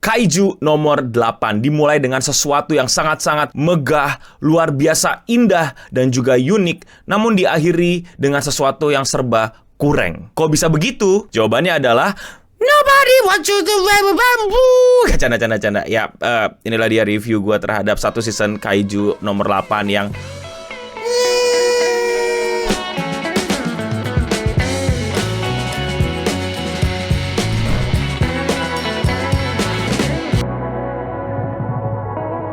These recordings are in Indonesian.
Kaiju nomor 8 dimulai dengan sesuatu yang sangat-sangat megah, luar biasa indah, dan juga unik, namun diakhiri dengan sesuatu yang serba kurang. Kok bisa begitu? Jawabannya adalah nobody wants you to bamboo. Canda. Ya, inilah dia review gue terhadap satu season Kaiju nomor 8 yang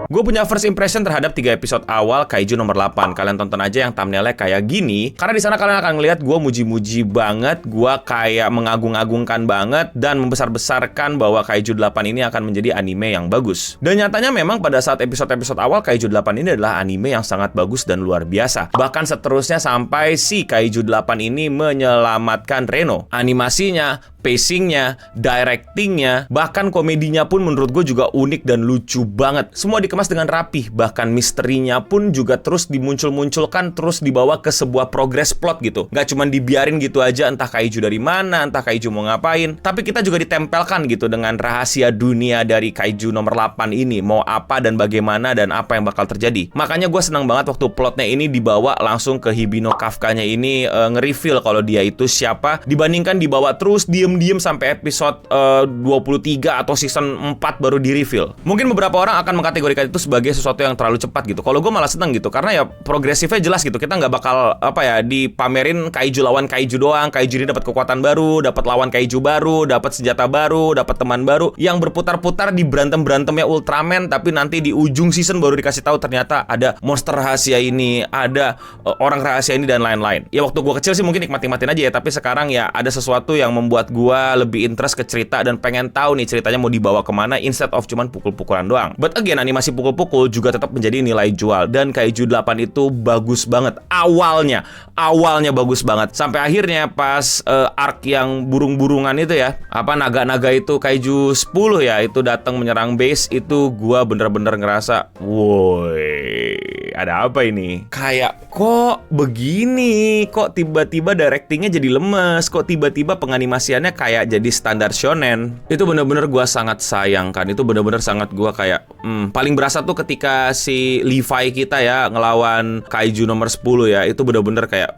gue punya first impression terhadap 3 episode awal Kaiju nomor 8. Kalian tonton aja yang thumbnailnya kayak gini. Karena di sana kalian akan ngeliat gue muji-muji banget, gue kayak mengagung-agungkan banget dan membesar-besarkan bahwa Kaiju 8 ini akan menjadi anime yang bagus. Dan nyatanya memang pada saat episode-episode awal Kaiju 8 ini adalah anime yang sangat bagus dan luar biasa. Bahkan seterusnya sampai si Kaiju 8 ini menyelamatkan Reno. Animasinya, pacingnya, directingnya, bahkan komedinya pun menurut gue juga unik dan lucu banget. Semua dikemas dengan rapih, bahkan misterinya pun juga terus dimuncul-munculkan, terus dibawa ke sebuah progress plot gitu. Gak cuma dibiarin gitu aja, entah Kaiju dari mana, entah Kaiju mau ngapain, tapi kita juga ditempelkan gitu dengan rahasia dunia dari Kaiju nomor 8 ini, mau apa dan bagaimana dan apa yang bakal terjadi. Makanya gue senang banget waktu plotnya ini dibawa langsung ke Hibino Kafkanya ini nge-reveal kalau dia itu siapa, dibandingkan dibawa terus diem sampai episode 23 atau season 4 baru di-reveal. Mungkin beberapa orang akan mengkategorikan itu sebagai sesuatu yang terlalu cepat gitu. Kalau gue malah seneng gitu, karena ya progresifnya jelas gitu. Kita nggak bakal dipamerin Kaiju lawan Kaiju doang. Kaiju ini dapat kekuatan baru, dapat lawan Kaiju baru, dapat senjata baru, dapat teman baru yang berputar-putar di berantem-berantemnya Ultraman, tapi nanti di ujung season baru dikasih tahu ternyata ada monster rahasia ini, ada orang rahasia ini dan lain-lain. Ya waktu gue kecil sih mungkin nikmatin aja ya, tapi sekarang ya ada sesuatu yang membuat gue lebih interest ke cerita dan pengen tahu nih ceritanya mau dibawa kemana instead of cuman pukul-pukulan doang. But again, animasi pukul-pukul juga tetap menjadi nilai jual, dan Kaiju 8 itu bagus banget. Awalnya bagus banget sampai akhirnya pas arc yang burung-burungan itu ya, naga-naga itu Kaiju 10 ya, itu datang menyerang base, itu gua bener-bener ngerasa woi, ada apa ini? Kayak kok begini, kok tiba-tiba directingnya jadi lemes, kok tiba-tiba penganimasiannya kayak jadi standar shonen. Itu bener-bener gue sangat sayangkan. Itu bener-bener sangat gue kayak paling berasa tuh ketika si Levi kita ya ngelawan Kaiju nomor 10 ya. Itu bener-bener kayak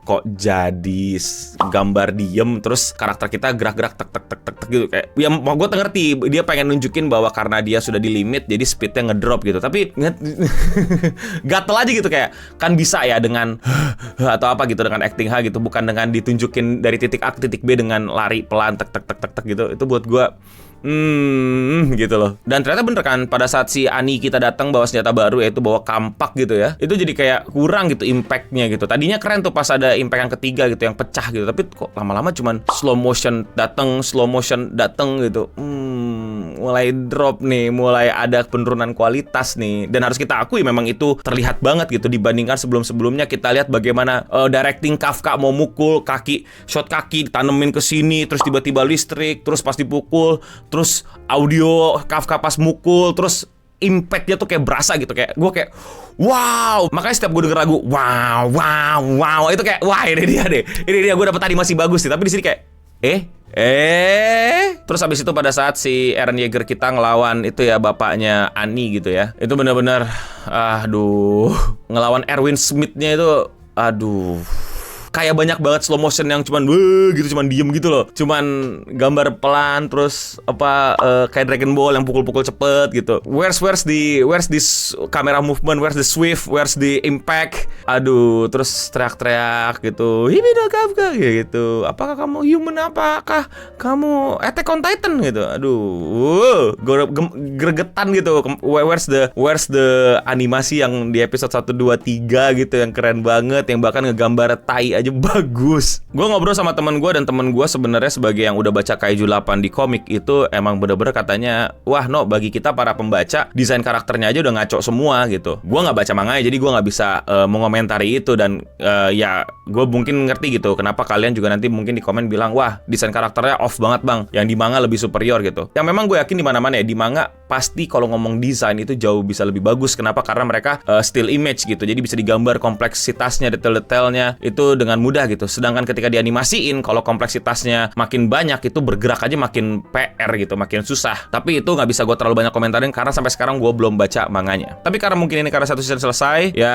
kok jadi gambar diem terus karakter kita gerak-gerak tek gitu, kayak ya mau gue ngerti dia pengen nunjukin bahwa karena dia sudah di limit jadi speednya ngedrop gitu, tapi gatel aja gitu, kayak kan bisa ya dengan atau apa gitu, dengan acting gitu, bukan dengan ditunjukin dari titik A ke titik B dengan lari pelan tek gitu. Itu buat gue gitu loh. Dan ternyata bener kan, pada saat si Ani kita datang bawa senjata baru, yaitu bawa kampak gitu ya, itu jadi kayak kurang gitu impactnya gitu. Tadinya keren tuh pas ada impact yang ketiga gitu, yang pecah gitu, tapi kok lama-lama cuman slow motion datang gitu. Mulai drop nih, mulai ada penurunan kualitas nih. Dan harus kita akui memang itu terlihat banget gitu dibandingkan sebelum-sebelumnya. Kita lihat bagaimana directing Kafka mau mukul kaki, shot kaki ditanemin ke sini, terus tiba-tiba listrik, terus pas dipukul, terus audio Kafka pas mukul, terus impactnya tuh kayak berasa gitu, kayak gue kayak wow. Makanya setiap gue denger lagu wow itu kayak wah ini dia gue dapet animasi bagus sih. Tapi di sini kayak terus habis itu pada saat si Eren Yeager kita ngelawan itu ya bapaknya Ani gitu ya, itu benar-benar ngelawan Erwin Smith-nya itu kayak banyak banget slow motion yang cuman gitu, cuman diem gitu loh, cuman gambar pelan, terus kayak Dragon Ball yang pukul-pukul cepet gitu. Where's this camera movement, where's the swift, where's the impact. Terus teriak-teriak gitu, Hibino Kafka gitu, apakah kamu human, apakah kamu Attack on Titan gitu. Gregetan gitu. Where's the animasi yang di episode 1, 2, 3 gitu, yang keren banget, yang bahkan ngegambar tai aja bagus. Gue ngobrol sama teman gue, dan teman gue sebenarnya sebagai yang udah baca Kaiju 8 di komik itu emang bener-bener katanya, wah bagi kita para pembaca desain karakternya aja udah ngaco semua gitu. Gue nggak baca manganya, jadi gue nggak bisa mengomentari itu, dan ya gue mungkin ngerti gitu kenapa kalian juga nanti mungkin di komen bilang wah desain karakternya off banget bang, yang di manga lebih superior gitu. Yang memang gue yakin di mana-mana ya, di manga pasti kalau ngomong desain itu jauh bisa lebih bagus. Kenapa? Karena mereka still image gitu, jadi bisa digambar kompleksitasnya, detail-detailnya itu dengan dengan mudah gitu. Sedangkan ketika dianimasiin, kalau kompleksitasnya makin banyak, itu bergerak aja makin PR gitu, makin susah. Tapi itu nggak bisa gue terlalu banyak komentarin karena sampai sekarang gue belum baca manganya. Tapi karena mungkin ini karena satu season selesai, ya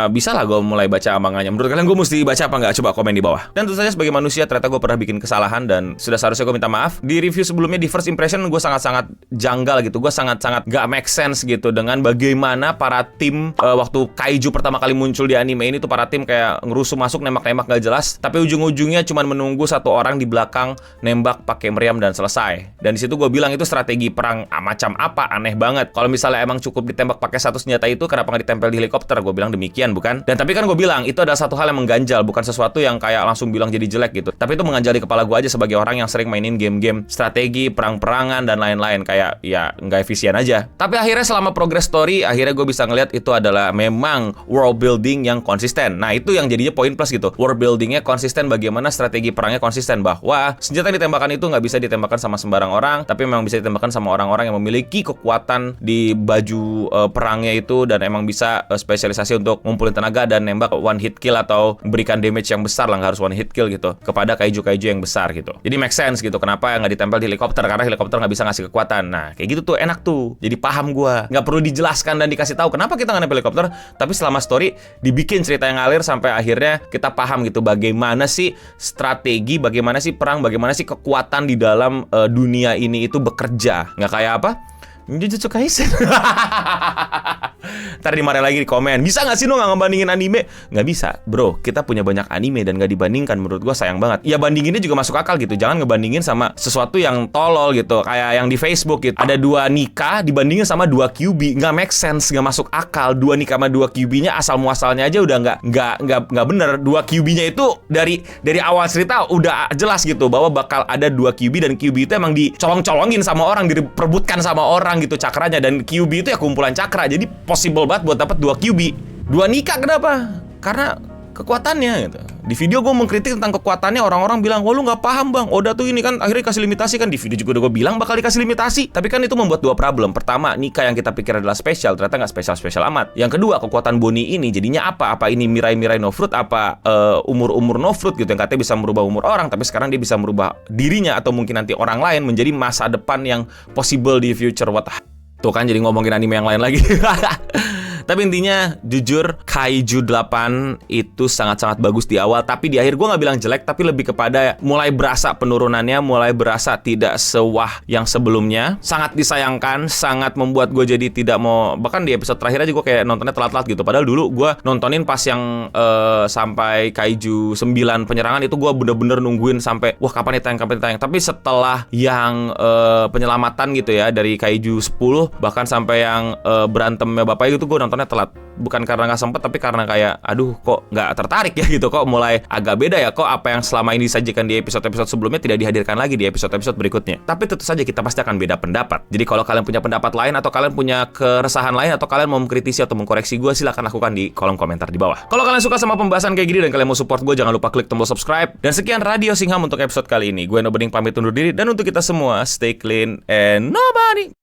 bisa lah gue mulai baca manganya. Menurut kalian gue mesti baca apa nggak? Coba komen di bawah. Dan tentu saja sebagai manusia ternyata gue pernah bikin kesalahan dan sudah seharusnya gue minta maaf. Di review sebelumnya di first impression gue sangat-sangat janggal gitu. Gue sangat-sangat gak make sense gitu dengan bagaimana para tim waktu kaiju pertama kali muncul di anime ini tuh para tim kayak ngerusuh masuk nembak-nembak gak jelas, tapi ujung-ujungnya cuma menunggu satu orang di belakang nembak pakai meriam dan selesai. Dan di situ gue bilang itu strategi perang macam apa, aneh banget. Kalau misalnya emang cukup ditembak pakai satu senjata itu, kenapa nggak ditempel di helikopter? Gue bilang demikian, bukan? Dan tapi kan gue bilang itu adalah satu hal yang mengganjal, bukan sesuatu yang kayak langsung bilang jadi jelek gitu. Tapi itu mengganjal di kepala gue aja sebagai orang yang sering mainin game-game strategi, perang-perangan dan lain-lain, kayak ya nggak efisien aja. Tapi akhirnya selama progress story, akhirnya gue bisa ngeliat itu adalah memang world building yang konsisten. Nah itu yang jadinya poin plus gitu. World buildingnya konsisten, bagaimana strategi perangnya konsisten, bahwa senjata yang ditembakkan itu nggak bisa ditembakkan sama sembarang orang, tapi memang bisa ditembakkan sama orang-orang yang memiliki kekuatan di baju perangnya itu, dan emang bisa spesialisasi untuk ngumpulin tenaga dan nembak one hit kill atau berikan damage yang besar lah, nggak harus one hit kill gitu, kepada kaiju-kaiju yang besar gitu. Jadi make sense gitu kenapa nggak ditempel di helikopter, karena helikopter nggak bisa ngasih kekuatan. Nah kayak gitu tuh enak tuh, jadi paham gua, nggak perlu dijelaskan dan dikasih tahu kenapa kita nggak nempel helikopter, tapi selama story dibikin cerita yang ngalir sampai akhirnya kita paham gitu bagaimana sih strategi, bagaimana sih perang, bagaimana sih kekuatan di dalam dunia ini itu bekerja. Nggak kayak apa? Jujutsu Kaisen. Ntar dimarahin lagi di komen, bisa gak sih lo gak ngebandingin anime? Nggak bisa bro, kita punya banyak anime dan gak dibandingkan. Menurut gue sayang banget. Ya bandinginnya juga masuk akal gitu, jangan ngebandingin sama sesuatu yang tolol gitu, kayak yang di Facebook gitu, ada 2 Nika dibandingin sama 2 QB. Nggak make sense, nggak masuk akal. 2 Nika sama 2 QB-nya asal muasalnya aja udah nggak bener. 2 QB-nya itu dari awal cerita udah jelas gitu bahwa bakal ada 2 QB, dan QB itu emang dicolong-colongin sama orang, diperebutkan sama orang gitu cakranya, dan QB itu ya kumpulan cakra. Jadi possible banget buat dapat 2 QB. 2 Nika kenapa? Karena kekuatannya gitu. Di video gue mengkritik tentang kekuatannya, orang-orang bilang, wah lu gak paham bang, Oda tuh ini kan akhirnya dikasih limitasi kan. Di video juga udah gue bilang bakal dikasih limitasi. Tapi kan itu membuat 2 problem. Pertama, Nika yang kita pikir adalah spesial, ternyata gak spesial-spesial amat. Yang kedua, kekuatan Bonnie ini jadinya apa? Apa ini Mirai no Fruit? Apa umur-umur no Fruit gitu, yang katanya bisa merubah umur orang, tapi sekarang dia bisa merubah dirinya atau mungkin nanti orang lain menjadi masa depan yang possible di future. What? Tuh kan jadi ngomongin anime yang lain lagi. Tapi intinya, jujur, Kaiju 8 itu sangat-sangat bagus di awal. Tapi di akhir gue gak bilang jelek, tapi lebih kepada mulai berasa penurunannya, mulai berasa tidak sewah yang sebelumnya. Sangat disayangkan, sangat membuat gue jadi tidak mau. Bahkan di episode terakhir aja gue kayak nontonnya telat-telat gitu. Padahal dulu gue nontonin pas yang sampai Kaiju 9 penyerangan itu gue bener-bener nungguin sampai, wah kapan ditayang. Tapi setelah yang penyelamatan gitu ya, dari Kaiju 10 bahkan sampai yang berantemnya bapak itu, gue nontonnya telat. Bukan karena nggak sempet, tapi karena kayak aduh kok nggak tertarik ya gitu, kok mulai agak beda ya, kok apa yang selama ini disajikan di episode-episode sebelumnya tidak dihadirkan lagi di episode-episode berikutnya. Tapi tentu saja kita pasti akan beda pendapat. Jadi kalau kalian punya pendapat lain, atau kalian punya keresahan lain, atau kalian mau mengkritisi atau mengkoreksi gue, silahkan lakukan di kolom komentar di bawah. Kalau kalian suka sama pembahasan kayak gini dan kalian mau support gue, jangan lupa klik tombol subscribe. Dan sekian Radio Singham untuk episode kali ini. Gue Nobening pamit undur diri, dan untuk kita semua, stay clean and nobody